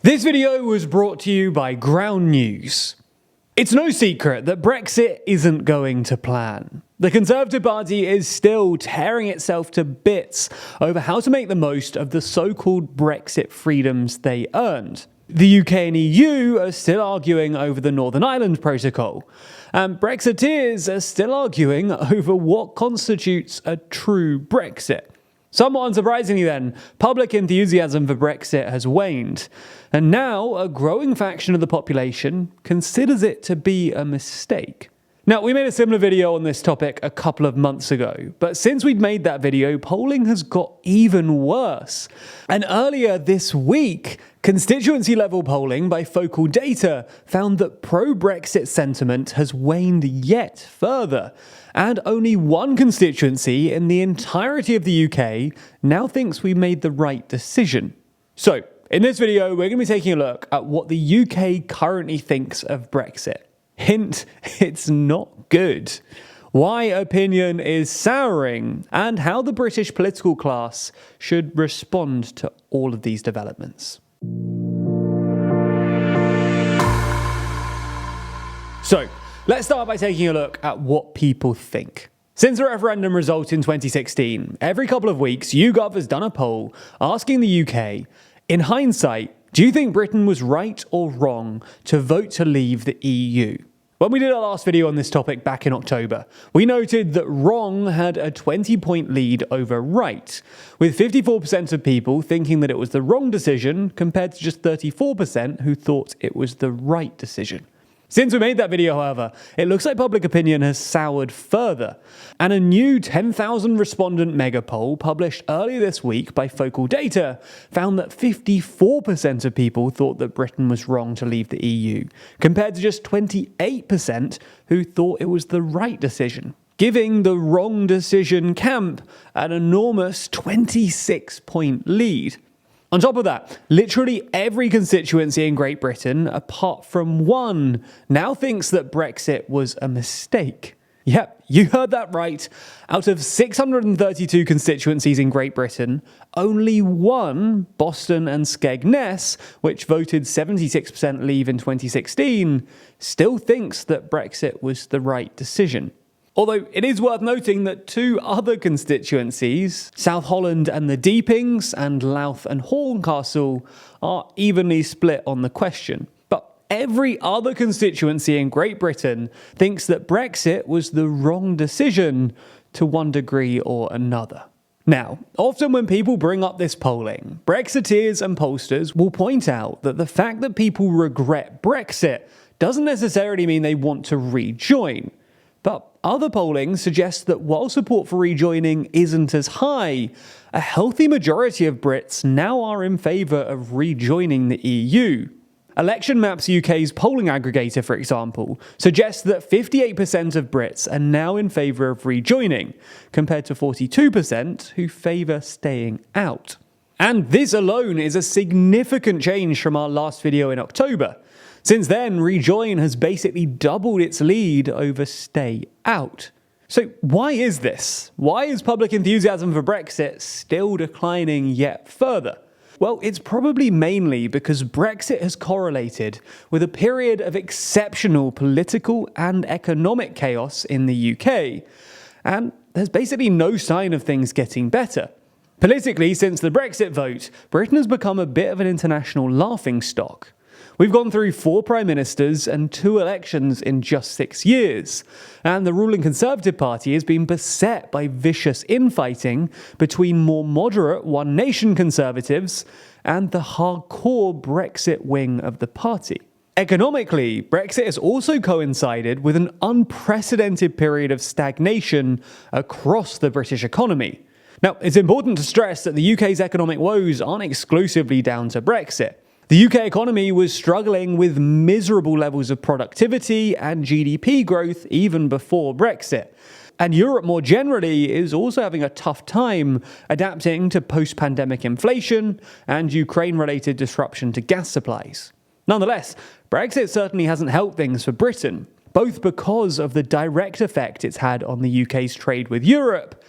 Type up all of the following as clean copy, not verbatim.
This video was brought to you by Ground News. It's no secret that Brexit isn't going to plan. The Conservative Party is still tearing itself to bits over how to make the most of the so-called Brexit freedoms they earned. The UK and EU are still arguing over the Northern Ireland Protocol, and Brexiteers are still arguing over what constitutes a true Brexit. Somewhat unsurprisingly then, public enthusiasm for Brexit has waned, and now a growing faction of the population considers it to be a mistake. Now, we made a similar video on this topic a couple of months ago, but since we'd made that video, polling has got even worse. And earlier this week, constituency-level polling by Focal Data found that pro-Brexit sentiment has waned yet further, and only one constituency in the entirety of the UK now thinks we made the right decision. So, in this video, we're going to be taking a look at what the UK currently thinks of Brexit. Hint, it's not good. Why opinion is souring, and how the British political class should respond to all of these developments. So, let's start by taking a look at what people think. Since the referendum result in 2016, every couple of weeks, YouGov has done a poll asking the UK, in hindsight, do you think Britain was right or wrong to vote to leave the EU? When we did our last video on this topic back in October, we noted that wrong had a 20-point lead over right, with 54% of people thinking that it was the wrong decision compared to just 34% who thought it was the right decision. Since we made that video, however, it looks like public opinion has soured further, and a new 10,000 respondent mega poll published earlier this week by Focal Data found that 54% of people thought that Britain was wrong to leave the EU, compared to just 28% who thought it was the right decision, giving the wrong decision camp an enormous 26-point lead. On top of that, literally every constituency in Great Britain, apart from one, now thinks that Brexit was a mistake. Yep, you heard that right. Out of 632 constituencies in Great Britain, only one, Boston and Skegness, which voted 76% leave in 2016, still thinks that Brexit was the right decision. Although it is worth noting that two other constituencies, South Holland and the Deepings and Louth and Horncastle, are evenly split on the question. But every other constituency in Great Britain thinks that Brexit was the wrong decision to one degree or another. Now, often when people bring up this polling, Brexiteers and pollsters will point out that the fact that people regret Brexit doesn't necessarily mean they want to rejoin. But other polling suggests that while support for rejoining isn't as high, a healthy majority of Brits now are in favour of rejoining the EU. Election Maps UK's polling aggregator, for example, suggests that 58% of Brits are now in favour of rejoining, compared to 42% who favour staying out. And this alone is a significant change from our last video in October. Since then, rejoin has basically doubled its lead over stay out. So why is this? Why is public enthusiasm for Brexit still declining yet further? Well, it's probably mainly because Brexit has correlated with a period of exceptional political and economic chaos in the UK, and there's basically no sign of things getting better. Politically, since the Brexit vote, Britain has become a bit of an international laughingstock. We've gone through 4 prime ministers and 2 elections in just 6 years, and the ruling Conservative Party has been beset by vicious infighting between more moderate One Nation Conservatives and the hardcore Brexit wing of the party. Economically, Brexit has also coincided with an unprecedented period of stagnation across the British economy. Now, it's important to stress that the UK's economic woes aren't exclusively down to Brexit. The UK economy was struggling with miserable levels of productivity and GDP growth even before Brexit. And Europe more generally is also having a tough time adapting to post-pandemic inflation and Ukraine-related disruption to gas supplies. Nonetheless, Brexit certainly hasn't helped things for Britain, both because of the direct effect it's had on the UK's trade with Europe,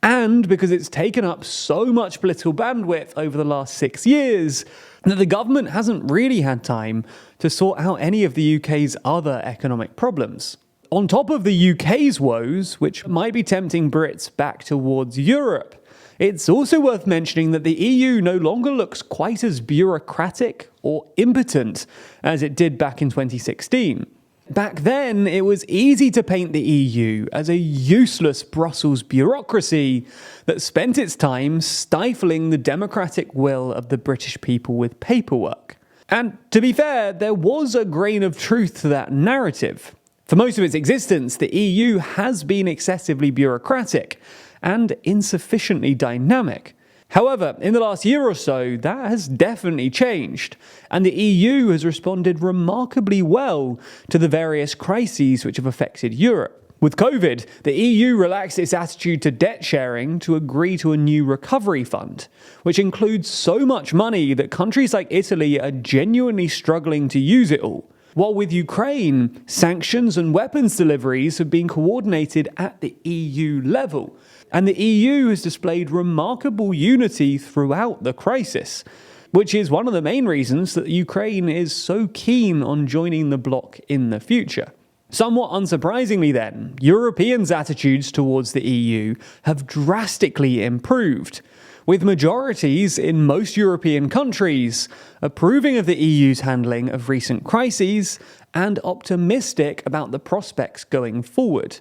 and because it's taken up so much political bandwidth over the last 6 years and that the government hasn't really had time to sort out any of the UK's other economic problems. On top of the UK's woes, which might be tempting Brits back towards Europe, it's also worth mentioning that the EU no longer looks quite as bureaucratic or impotent as it did back in 2016. Back then, it was easy to paint the EU as a useless Brussels bureaucracy that spent its time stifling the democratic will of the British people with paperwork. And to be fair, there was a grain of truth to that narrative. For most of its existence, the EU has been excessively bureaucratic and insufficiently dynamic. However, in the last year or so, that has definitely changed, and the EU has responded remarkably well to the various crises which have affected Europe. With COVID, the EU relaxed its attitude to debt sharing to agree to a new recovery fund, which includes so much money that countries like Italy are genuinely struggling to use it all. While with Ukraine, sanctions and weapons deliveries have been coordinated at the EU level, and the EU has displayed remarkable unity throughout the crisis, which is one of the main reasons that Ukraine is so keen on joining the bloc in the future. Somewhat unsurprisingly then, Europeans' attitudes towards the EU have drastically improved, with majorities in most European countries approving of the EU's handling of recent crises and optimistic about the prospects going forward,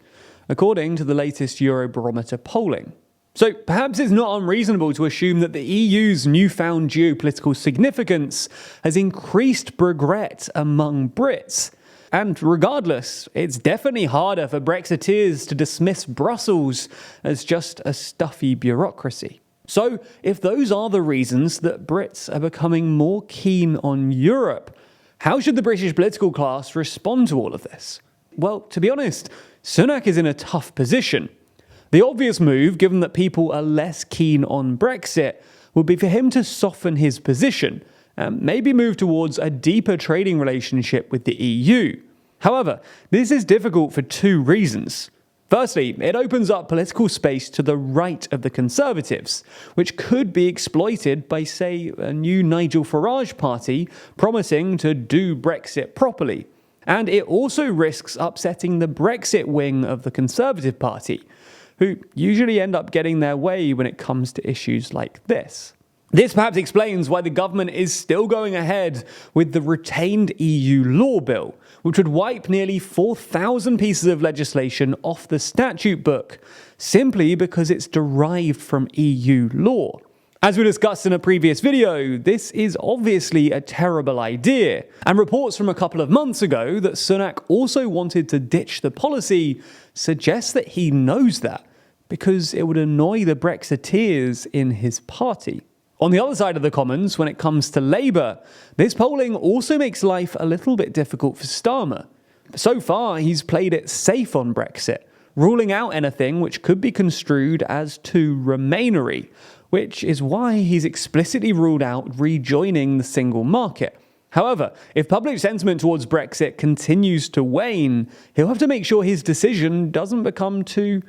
according to the latest Eurobarometer polling. So perhaps it's not unreasonable to assume that the EU's newfound geopolitical significance has increased Bregret among Brits. And regardless, it's definitely harder for Brexiteers to dismiss Brussels as just a stuffy bureaucracy. So, if those are the reasons that Brits are becoming more keen on Europe, how should the British political class respond to all of this? Well, to be honest, Sunak is in a tough position. The obvious move, given that people are less keen on Brexit, would be for him to soften his position and maybe move towards a deeper trading relationship with the EU. However, this is difficult for two reasons. Firstly, it opens up political space to the right of the Conservatives, which could be exploited by, say, a new Nigel Farage party promising to do Brexit properly. And it also risks upsetting the Brexit wing of the Conservative Party, who usually end up getting their way when it comes to issues like this. This perhaps explains why the government is still going ahead with the retained EU law bill, which would wipe nearly 4,000 pieces of legislation off the statute book, simply because it's derived from EU law. As we discussed in a previous video, this is obviously a terrible idea, and reports from a couple of months ago that Sunak also wanted to ditch the policy suggest that he knows that, because it would annoy the Brexiteers in his party. On the other side of the Commons, when it comes to Labour, this polling also makes life a little bit difficult for Starmer. So far, he's played it safe on Brexit, ruling out anything which could be construed as too Remainery, which is why he's explicitly ruled out rejoining the single market. However, if public sentiment towards Brexit continues to wane, he'll have to make sure his decision doesn't become too,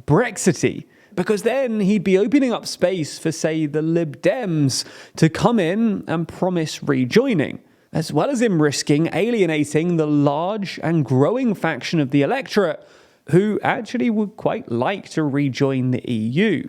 Brexity. Because then he'd be opening up space for, say, the Lib Dems to come in and promise rejoining, as well as him risking alienating the large and growing faction of the electorate who actually would quite like to rejoin the EU.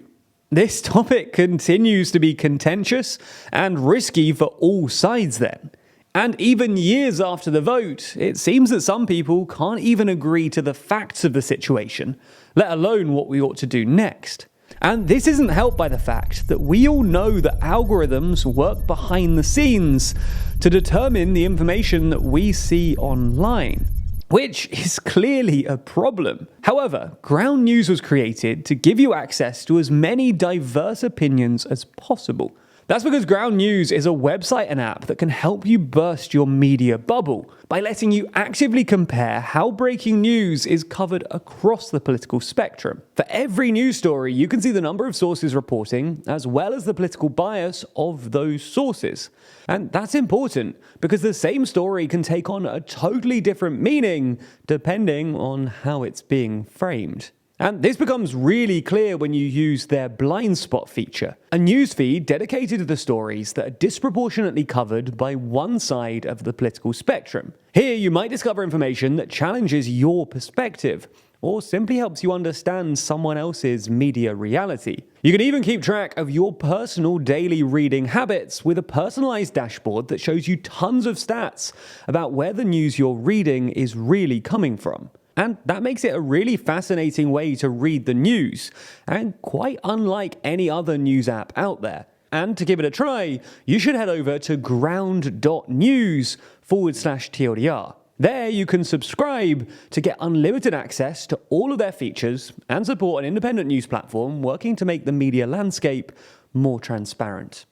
This topic continues to be contentious and risky for all sides then. And even years after the vote, it seems that some people can't even agree to the facts of the situation, let alone what we ought to do next. And this isn't helped by the fact that we all know that algorithms work behind the scenes to determine the information that we see online, which is clearly a problem. However, Ground News was created to give you access to as many diverse opinions as possible. That's because Ground News is a website and app that can help you burst your media bubble by letting you actively compare how breaking news is covered across the political spectrum. For every news story, you can see the number of sources reporting, as well as the political bias of those sources. And that's important, because the same story can take on a totally different meaning depending on how it's being framed. And this becomes really clear when you use their blind spot feature, a newsfeed dedicated to the stories that are disproportionately covered by one side of the political spectrum. Here you might discover information that challenges your perspective, or simply helps you understand someone else's media reality. You can even keep track of your personal daily reading habits with a personalized dashboard that shows you tons of stats about where the news you're reading is really coming from. And that makes it a really fascinating way to read the news, and quite unlike any other news app out there. And to give it a try, you should head over to ground.news/TLDR. There you can subscribe to get unlimited access to all of their features and support an independent news platform working to make the media landscape more transparent.